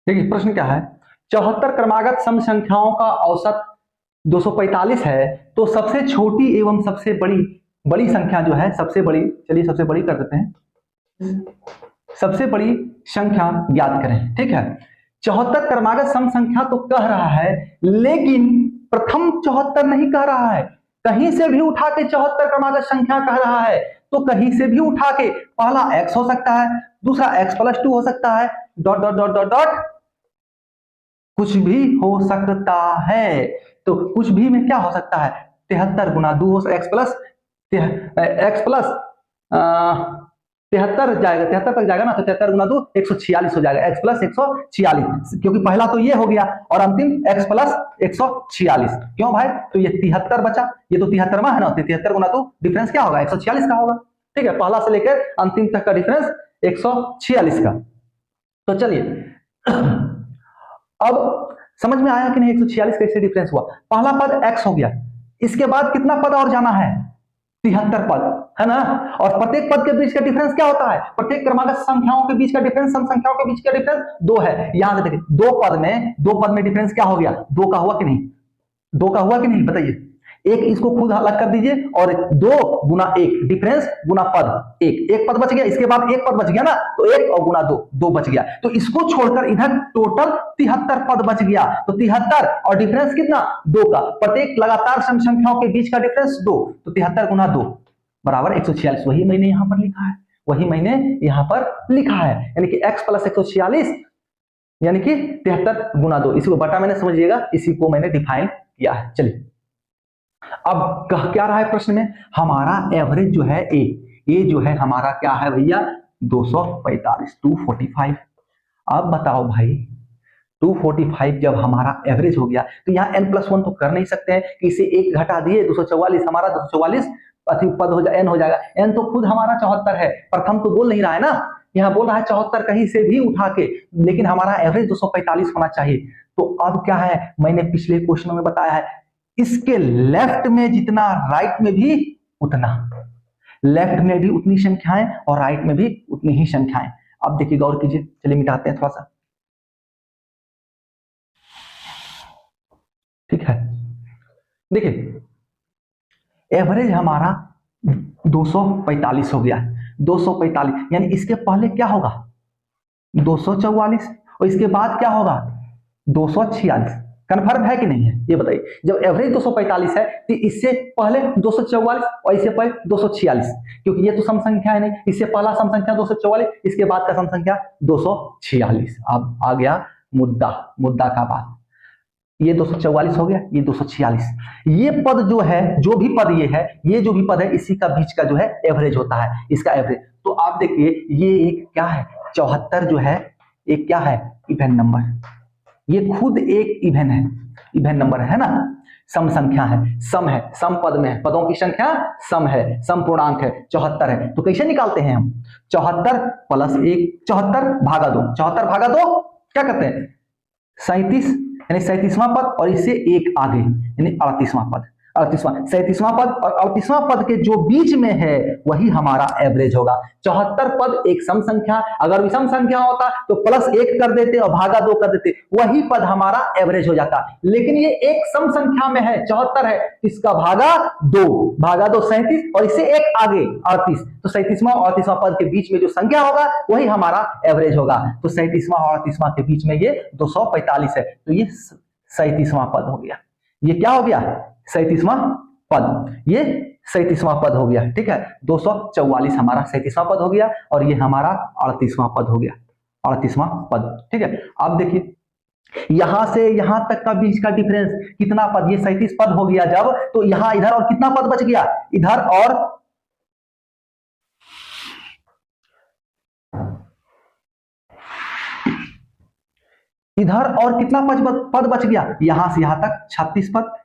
देखिए प्रश्न क्या है, 74 क्रमागत सम संख्याओं का औसत 245 है, तो सबसे छोटी एवं सबसे बड़ी संख्या जो है, सबसे बड़ी, चलिए सबसे बड़ी कर देते हैं, सबसे बड़ी संख्या ज्ञात करें, ठीक है। 74 क्रमागत सम संख्या तो कह रहा है, लेकिन प्रथम 74 नहीं कह रहा है, कहीं से भी उठा के 74 क्रमागत संख्या कह रहा है, तो कहीं से भी उठा के, पहला x हो सकता है, दूसरा x+2 हो सकता है, dot dot dot dot dot, कुछ भी हो सकता है, तो कुछ भी में क्या हो सकता है, 73 गुना 2 हो, x प्लस 73 जाएगा, 73 तक जाएगा ना, तो 73 गुना 2 146 हो जाएगा, x प्लस 146, क्योंकि पहला तो ये हो गया और अंतिम x प्लस 146, क्यों भाई, तो ये 73 बचा, ये तो 73वां है ना, 73 गुना 2 डिफरेंस क्या होगा, 146 का होगा, ठीक है, पहला से लेकर अंतिम तक का डिफरेंस 146 का। तो चलिए अब समझ में आया कि नहीं, 146 कैसे डिफरेंस हुआ, पहला पद x हो गया, इसके बाद कितना पद और जाना है, 73 पद है ना, और प्रत्येक पद के बीच का डिफरेंस क्या होता है, प्रत्येक क्रमागत संख्याओं के बीच का डिफरेंस सम संख्याओं के बीच का डिफरेंस 2 है। याद देखिए दो पद में डिफरेंस क्या हो गया, 2 का हुआ कि नहीं, 2 का हुआ कि नहीं बताइए, एक इसको खुद अलग कर दीजिए, और 2 गुना 1 डिफरेंस गुना पद, एक पद बच गया, इसके बाद एक पद बच गया ना, तो 1 और गुना 2 बच गया, तो इसको छोड़कर इधर टोटल 73 पद बच गया, तो 73 और डिफरेंस कितना 2 का, प्रत्येक लगातार सम संख्याओं के बीच का डिफरेंस 2, तो 73 गुना 2 बराबर 146, वही मैंने यहां पर लिखा है, वही मैंने यहां पर लिखा है, यानी कि x प्लस 146 यानी कि 73 गुना 2, इसी को बटा मैंने समझिएगा, इसी को मैंने डिफाइन किया है। चलिए अब कह क्या रहा है प्रश्न में, हमारा एवरेज जो है ए जो है हमारा क्या है भैया 245, 245। अब बताओ भाई 245 जब हमारा एवरेज हो गया, तो यहाँ n+1 तो कर नहीं सकते हैं कि इसे 1 घटा दिए 244, हमारा 244 पद हो जाए, n हो जाएगा, n तो खुद हमारा 74 है, प्रथम तो बोल नहीं रहा है ना, यहाँ बोल रहा है 74 कहीं से भी उठा के, लेकिन हमारा एवरेज 245 होना चाहिए। तो अब क्या है, मैंने पिछले क्वेश्चन में बताया है, इसके लेफ्ट में जितना राइट में भी उतना, लेफ्ट में भी उतनी संख्याएं और राइट में भी उतनी ही संख्याएं। अब देखिए गौर कीजिए, चलिए मिटाते हैं थोड़ा सा, ठीक है, देखिए एवरेज हमारा 245 हो गया, 245 यानी इसके पहले क्या होगा 244 और इसके बाद क्या होगा 246, कन्फर्म है कि नहीं है ये बताइए, जब एवरेज 245 है तो इससे पहले 244 और इससे पहले 246, क्योंकि ये तो सम संख्या है नहीं, इससे पहला सम संख्या 244, इसके बाद का सम संख्या 246। अब आ गया मुद्दा का बात, ये 244 हो गया, ये 246। ये पद जो है, जो भी पद ये है, ये जो भी पद है, इसी का बीच का जो है एवरेज होता है, इसका एवरेज। तो आप देखिए ये एक क्या है, 74 जो है एक क्या है, इवन नंबर। ये खुद एक इवन है, इवन नंबर है ना, सम संख्या है, सम पद में है, पदों की संख्या सम है, सम पूर्णांक है, 74 है। तो कैसे निकालते हैं हम, 74 प्लस 1, 74 भागा 2, 74 भागा 2 क्या करते हैं 37, यानी 37वां पद, और इससे एक आगे यानी 38वां पद, 37वां पद और 38वां पद के जो बीच में है वही हमारा एवरेज होगा। 74 पद एक सम संख्या, अगर विषम संख्या होता तो प्लस 1 कर देते और भागा 2 कर देते, वही पद हमारा एवरेज हो जाता। लेकिन ये एक सम संख्या में है, 74 है, इसका भागा 2, भागा 2 37, और इससे एक आगे 38, तो 37वां और 38वां पद के बीच में जो संख्या होगा वही हमारा एवरेज होगा। तो 37वां और 38वां के बीच में ये 245 है, तो ये 37वां पद हो गया। ये क्या हो गया, 37वां पद, ये 37वां पद हो गया। ठीक है, 244 हमारा 37वां पद हो गया, और ये हमारा 38वां पद हो गया, 38वां पद। ठीक है, अब देखिए यहां से यहां तक का बीच का डिफरेंस कितना पद, ये 37 पद हो गया जब, तो यहां इधर और कितना पद बच गया, इधर और कितना पद बच गया, यहां से यहां तक 36 पद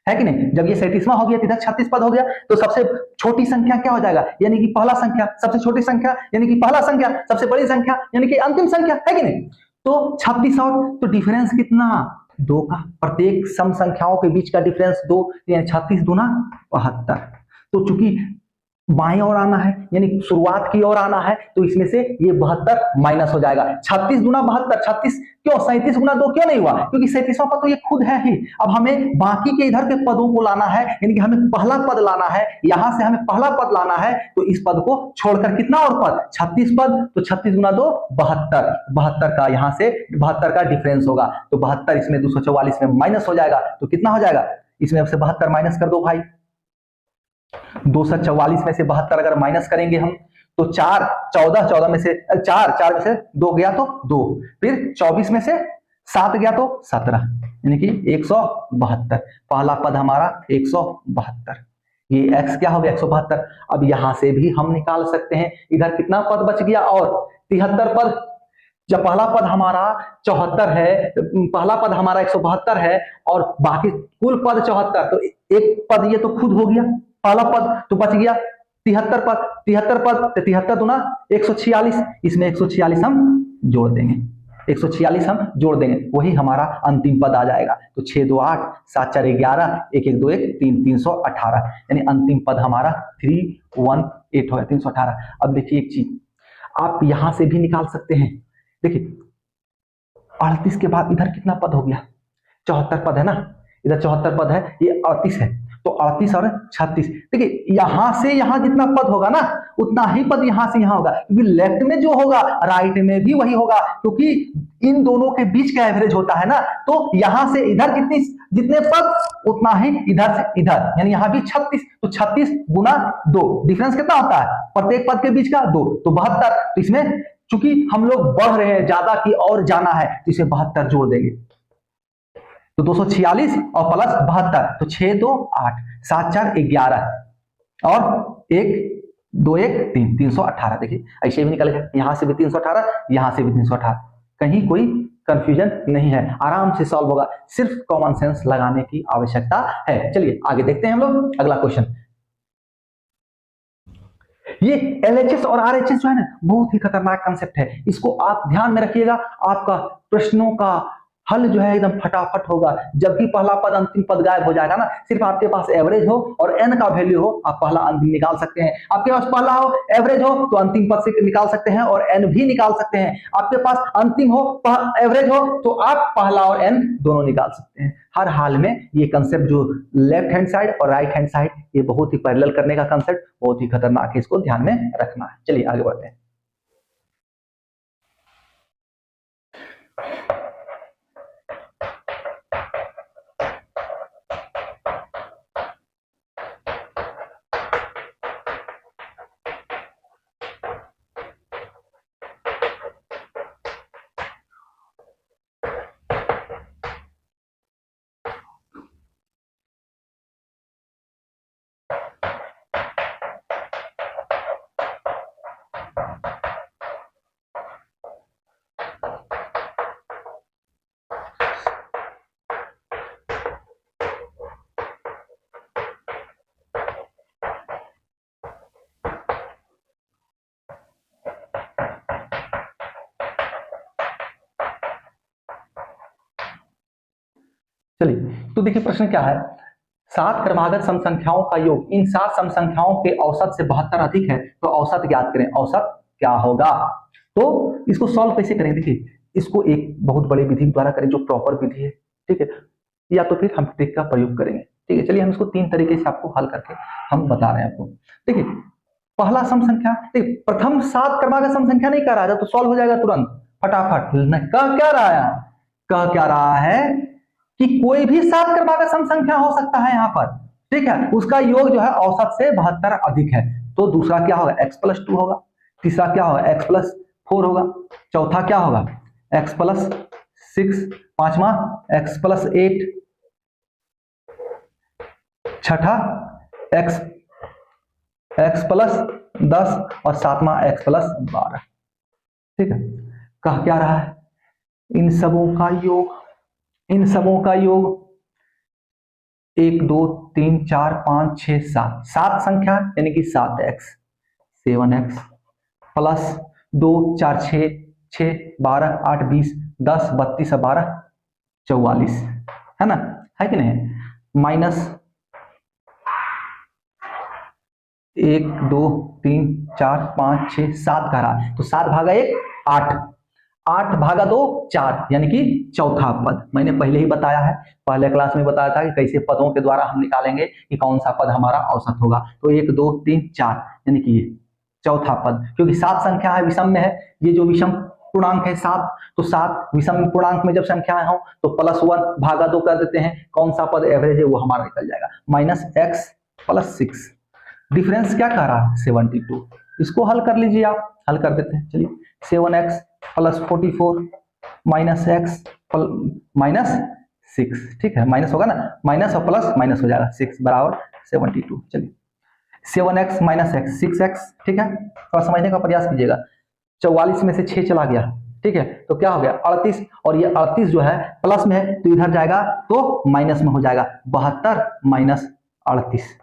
है कि नहीं। जब ये 37वां हो गया, इधर 36 पद हो गया, तो सबसे छोटी संख्या क्या हो जाएगा, यानी कि पहला संख्या, सबसे छोटी संख्या यानी कि पहला संख्या, सबसे बड़ी संख्या यानी कि अंतिम संख्या, है कि नहीं। तो 36 और तो डिफरेंस कितना, 2 का, प्रत्येक सम संख्याओं के बीच का डिफरेंस 2, यानी 36 दूना 72। तो चूंकि बाएं ओर आना है, यानी शुरुआत की ओर आना है, तो इसमें से ये 72 माइनस हो जाएगा। 36 गुना 72, 36 क्यों, 37 गुना 2 क्यों नहीं हुआ, क्योंकि 37वां पद तो ये खुद है ही। अब हमें बाकी के इधर के पदों को लाना है, यानी कि हमें पहला पद लाना है, यहां से हमें पहला पद लाना है, तो इस पद को छोड़कर कितना और पद, 36 पद, तो 36 गुना 2 72, 72 का यहां से 72 का डिफरेंस होगा, तो 72 इसमें 244 में माइनस हो जाएगा, तो कितना हो जाएगा, इसमें से 72 माइनस कर दो भाई, 244 में से 72 अगर माइनस करेंगे हम, तो 4 14, 14 में से 4 में से 2 गया तो 2, फिर 24 में से 7 गया तो 17, यानी कि 172, पहला पद हमारा 172, ये x क्या हो गया 172। अब यहां से भी हम निकाल सकते हैं, इधर कितना पद बच गया, और 73 पद। जब पहला पद हमारा 74 है, पहला पद हमारा 172 है, और बाकी कुल पद 74, तो एक पद ये तो खुद हो गया, पहला पद तो बच गया 73 पद, 73 पद, 73 दूना 146, इसमें 146 हम जोड़ देंगे, 146 हम जोड़ देंगे, वही हमारा अंतिम पद आ जाएगा। तो 6 2 8, 7 4 11, 1 1 2 1 3 318, यानी अंतिम पद हमारा 318 हो गया, 318। अब देखिए एक चीज आप यहां से भी निकाल सकते हैं, देखिए 38 के बाद इधर कितना पद हो गया, 74 पद है ना, इधर 74 पद है, ये 38 है, तो 38 और 36, देखिए यहां से यहां जितना पद होगा ना, उतना ही पद यहां से यहां होगा, क्योंकि लेफ्ट में जो होगा राइट में भी वही होगा, क्योंकि इन दोनों के बीच का एवरेज होता है ना। तो यहां से इधर जितने पद उतना ही इधर से इधर, यानी यहां भी 36, तो 36 गुना 2, डिफरेंस कितना होता है प्रत्येक पद के बीच का 2, तो 72। तो इसमें चूंकि हम लोग बढ़ रहे हैं, ज्यादा की और जाना है, तो इसे 72 जोड़ देंगे, तो 246 और प्लस 72, तो 6 2 8, 7 4 11, और 1 2 1 3, 318। देखिए ऐसे भी निकल गया, यहां से भी 318, यहां से भी 318, कहीं कोई कंफ्यूजन नहीं है, आराम से सॉल्व होगा, सिर्फ कॉमन सेंस लगाने की आवश्यकता है। चलिए आगे देखते हैं हम लोग अगला क्वेश्चन। ये एलएचएस और आरएचएस जो है ना, बहुत ही खतरनाक कंसेप्ट है, इसको आप ध्यान में रखिएगा, आपका प्रश्नों का हल जो है एकदम फटाफट होगा। जब भी पहला पद अंतिम पद गायब हो जाएगा ना, सिर्फ आपके पास एवरेज हो और एन का वैल्यू हो, आप पहला अंतिम निकाल सकते हैं। आपके पास पहला हो एवरेज हो तो अंतिम पद से निकाल सकते हैं और एन भी निकाल सकते हैं। आपके पास अंतिम हो एवरेज हो तो आप पहला और एन दोनों निकाल सकते हैं। हर हाल में ये कंसेप्ट जो लेफ्ट हैंड साइड और राइट हैंड साइड, ये बहुत ही पैरेलल करने का कंसेप्ट बहुत ही खतरनाक है, इसको ध्यान में रखना है। चलिए आगे बढ़ते हैं। चलिए तो देखिए प्रश्न क्या है, 7 क्रमागत सम संख्याओं का योग इन 7 सम संख्याओं के औसत से 72 अधिक है, तो औसत ज्ञात करें, औसत क्या होगा। तो इसको सॉल्व कैसे करें, देखिए इसको एक बहुत बड़ी विधि द्वारा करें जो प्रॉपर विधि है, ठीक है, या तो फिर हम ट्रिक का प्रयोग करेंगे, ठीक है। चलिए हम इसको 3 तरीके से आपको हल करके हम बता रहे हैं आपको। देखिए पहला सम संख्या, देखिए प्रथम 7 क्रमागत सम संख्या नहीं कह रहा है तो सॉल्व हो जाएगा तुरंत फटाफट। कह क्या रहा है, कह क्या रहा है कि कोई भी 7 क्रमागत सम संख्या हो सकता है यहाँ पर, ठीक है, उसका योग जो है औसत से 72 अधिक है। तो दूसरा क्या होगा, x+2 होगा, तीसरा क्या होगा, x+4 होगा, चौथा क्या होगा, x+6, पांचवा x+8, छठा x+10 और सातवां x+12, ठीक है। कह क्या रहा है, इन सबों का योग, इन सबों का योग 1 2 3 4 5 6 7, 7 संख्या यानी कि 7x 7x प्लस 2 4 6 6 12 8 20 10 32 12 44, है ना, है कि नहीं, माइनस 1 2 3 4 5 6 7 का रहा, तो 7 भागा 1 8, 8 भागा 2 4 यानी कि चौथा पद। मैंने पहले ही बताया है, पहले क्लास में बताया था कि कैसे पदों के द्वारा हम निकालेंगे कि कौन सा पद हमारा औसत होगा। तो 1 2 3 4 यानी कि ये चौथा पद, क्योंकि 7 संख्या है विषम में है, ये जो विषम पूर्णांक है 7, तो 7 विषम पूर्णांक में जब संख्याएं हो तो +1 भागा 2 कर देते हैं, कौन सा पद एवरेज है वो हमारा निकल जाएगा, -x+6। डिफरेंस क्या कह रहा है, 72। इसको हल कर लीजिए आप, हल कर देते हैं। चलिए 7x + 44 -6, ठीक है, माइनस होगा ना, माइनस और प्लस माइनस हो जाएगा, 6 बराबर 72। चलिए 7x - x 6x, ठीक है, थोड़ा समझने का प्रयास कीजिएगा। 44 में से 6 चला गया, ठीक है, तो क्या हो गया 38, और ये 38 जो है प्लस में है तो इधर जाएगा तो माइनस में हो जाएगा, 72 - 38,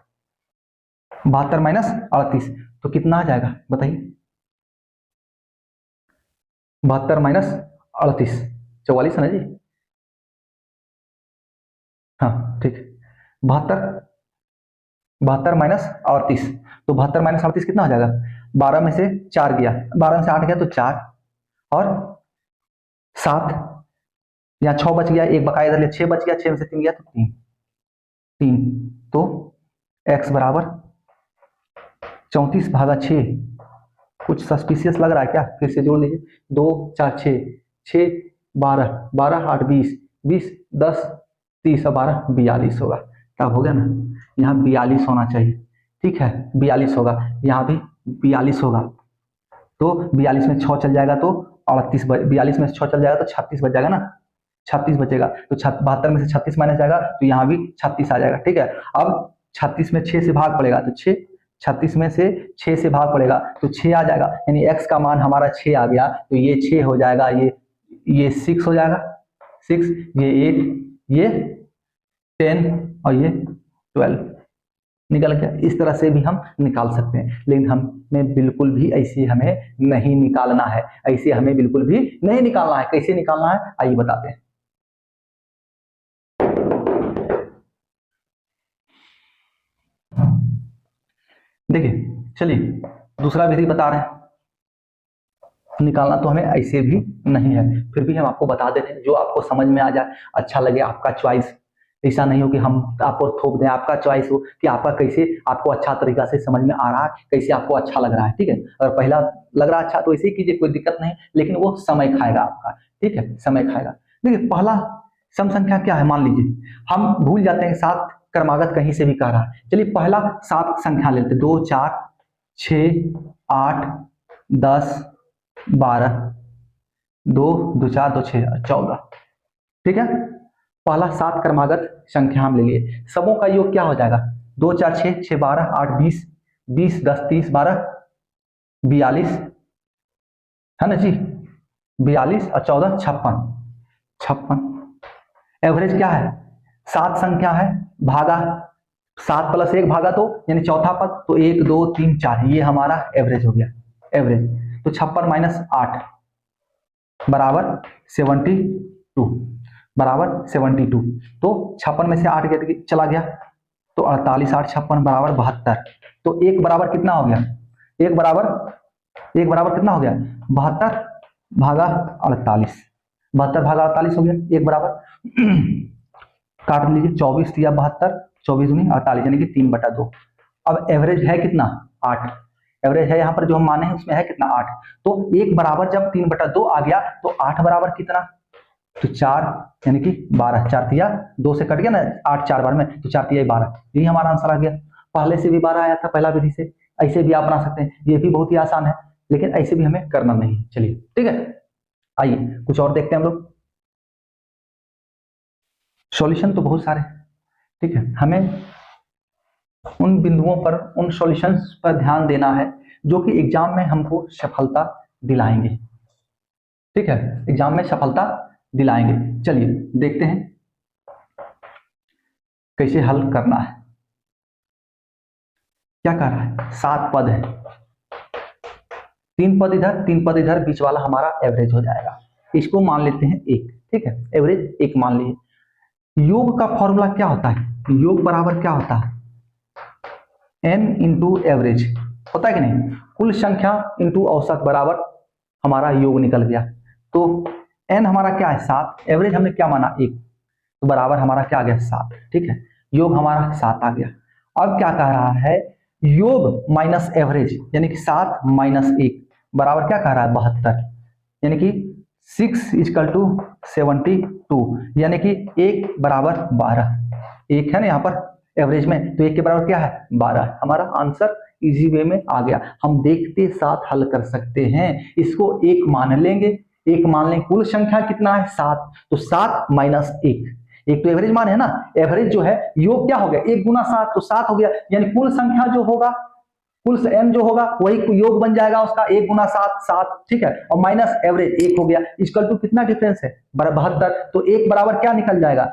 72 - 38 तो कितना आ जाएगा बताइए, 72 - 38 44 है ना जी, हाँ ठीक, 72 - 38, तो 72 - 38 कितना हो जाएगा, 12 में से 4 गया, 12 में से 8 गया तो 4 और 7, यहाँ 6 बच गया, एक बकाया इधर लिया, 6 बच गया, 6 में से 3 गया तो 3, 3 तो x बराबर 34 भागा 6, कुछ सस्पिशियस लग रहा है क्या, फिर से जोड़ लीजिए, 2 4 6 6 12 12 8 20 20 10 30 और 12 42 होगा, तब हो गया ना, यहाँ 42 होना चाहिए, ठीक है, 42 होगा, यहाँ भी 42 होगा, तो 42 में 6 चल जाएगा तो 38, 42 में 6 चल जाएगा तो 36 बच जाएगा ना, 36 बचेगा, तो 72 में से 36 माइनस जाएगा तो यहाँ भी 36 आ जाएगा, ठीक है। अब 36 में 6 से भाग पड़ेगा तो 6, 36 में से 6 से भाग पड़ेगा तो 6 आ जाएगा, यानी x का मान हमारा 6 आ गया, तो ये 6 हो जाएगा, ये 6 हो जाएगा, 6, ये 8, ये 10 और ये 12 निकल गया। इस तरह से भी हम निकाल सकते हैं, लेकिन हमें बिल्कुल भी ऐसे हमें नहीं निकालना है, ऐसे हमें बिल्कुल भी नहीं निकालना है। कैसे निकालना है आइए बताते हैं। देखिए चलिए दूसरा विधि बता रहे हैं, निकालना तो हमें ऐसे भी नहीं है, फिर भी हम आपको बता दे रहे हैं, जो आपको समझ में आ जाए, अच्छा लगे, आपका चॉइस, ऐसा नहीं हो कि हम आपको थोप दें, आपका चॉइस हो कि आपका कैसे आपको अच्छा तरीका से समझ में आ रहा है, कैसे आपको अच्छा लग रहा है, ठीक है। अगर पहला लग रहा अच्छा तो ऐसे ही कीजिए, कोई दिक्कत नहीं, लेकिन वो समय खाएगा आपका, ठीक है, समय खाएगा। देखिए पहला सम संख्या क्या है, मान लीजिए हम भूल जाते हैं 7 क्रमागत कहीं से भी कह रहा है, चलिए पहला 7 संख्या लेते, 2 4 6 8 10 12, 2 2 4 2 6 14, ठीक है। पहला 7 क्रमागत संख्या हम ले लिए, सबों का योग क्या हो जाएगा, 2 4 6 6 12 8 20 20 10 30 12 42, है ना जी, 42 और 14 56, 56। एवरेज क्या है, 7 संख्या है, भागा 7 + 1 भागा 2 यानी चौथा पद, तो 1 2 3 4 ये हमारा एवरेज हो गया, एवरेज, तो 56 - 8 बराबर 72, बराबर 72। तो 56 में से 8 चला गया तो 48, 8 56 बराबर 72। तो एक बराबर कितना हो गया, एक बराबर कितना हो गया, 72 भागा 48, 72 भागा 48 हो गया, एक बराबर काट लीजिए, 24 दिया 72, 24 दूनी 48 यानी कि 3/2। अब एवरेज है कितना, 8। एवरेज है यहाँ पर जो हम माने हैं उसमें है कितना, 8। तो एक बराबर जब 3/2 आ गया तो 8 बराबर कितना, तो 4 यानी कि 12। 4 तिया 2 से कट गया ना, 8 4 बार में, तो 4 तिया 12, यही हमारा आंसर आ गया। पहले से भी 12 आया था पहला विधि से, ऐसे भी आप बना सकते हैं, ये भी बहुत ही आसान है, लेकिन ऐसे भी हमें करना नहीं है। चलिए ठीक है, आइए कुछ और देखते हैं हम लोग। सॉल्यूशन तो बहुत सारे, ठीक है, हमें उन बिंदुओं पर, उन सॉल्यूशंस पर ध्यान देना है जो कि एग्जाम में हमको सफलता दिलाएंगे। ठीक है, एग्जाम में सफलता दिलाएंगे। चलिए देखते हैं कैसे हल करना है। क्या कह रहा है, 7 पद है, 3 पद इधर 3 पद इधर, बीच वाला हमारा एवरेज हो जाएगा, इसको मान लेते हैं 1। ठीक है, एवरेज 1 मान लीजिए। योग का फॉर्मूला क्या होता है, योग बराबर क्या होता है, n इंटू एवरेज होता है कि नहीं, कुल संख्या इंटू औसत बराबर हमारा योग निकल गया। तो n हमारा क्या है 7, एवरेज हमने क्या माना 1, तो बराबर हमारा क्या आ गया 7। ठीक है, योग हमारा 7 आ गया। अब क्या कह रहा है, योग माइनस एवरेज यानी कि 7 माइनस 1 बराबर क्या कह रहा है 72, यानी कि 6 इक्वल टू 72, यानी कि 1 बराबर 12। 1 है ना यहाँ पर एवरेज में, तो 1 के बराबर क्या है 12। हमारा आंसर इजी वे में आ गया, हम देखते साथ हल कर सकते हैं। इसको 1 मान लेंगे, 1 मान लेंगे, कुल संख्या कितना है 7, तो 7 माइनस 1, एक तो एवरेज मान है ना, एवरेज जो है योग क्या हो गया 1 गुना 7, तो 7 हो गया, यानी कुल संख्या जो होगा, कुल n जो होगा वही योग बन जाएगा उसका, 1 गुना 7 7। ठीक है, और माइनस एवरेज 1 हो गया, इक्वल टू कितना डिफरेंस है 72, तो 1 बराबर क्या निकल जाएगा,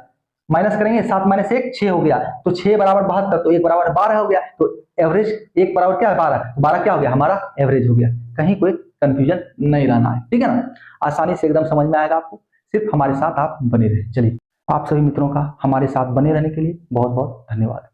माइनस करेंगे 7 माइनस 1 6 हो गया, तो 6 बराबर 72, तो 1 बराबर 12 हो गया, तो एवरेज 1 बराबर क्या है 12, 12 क्या हो गया हमारा एवरेज हो गया। कहीं कोई कंफ्यूजन नहीं रहना है, ठीक है ना, आसानी से एकदम समझ में आएगा आपको, सिर्फ हमारे साथ आप बने रहे। चलिए, आप सभी मित्रों का हमारे साथ बने रहने के लिए बहुत बहुत धन्यवाद।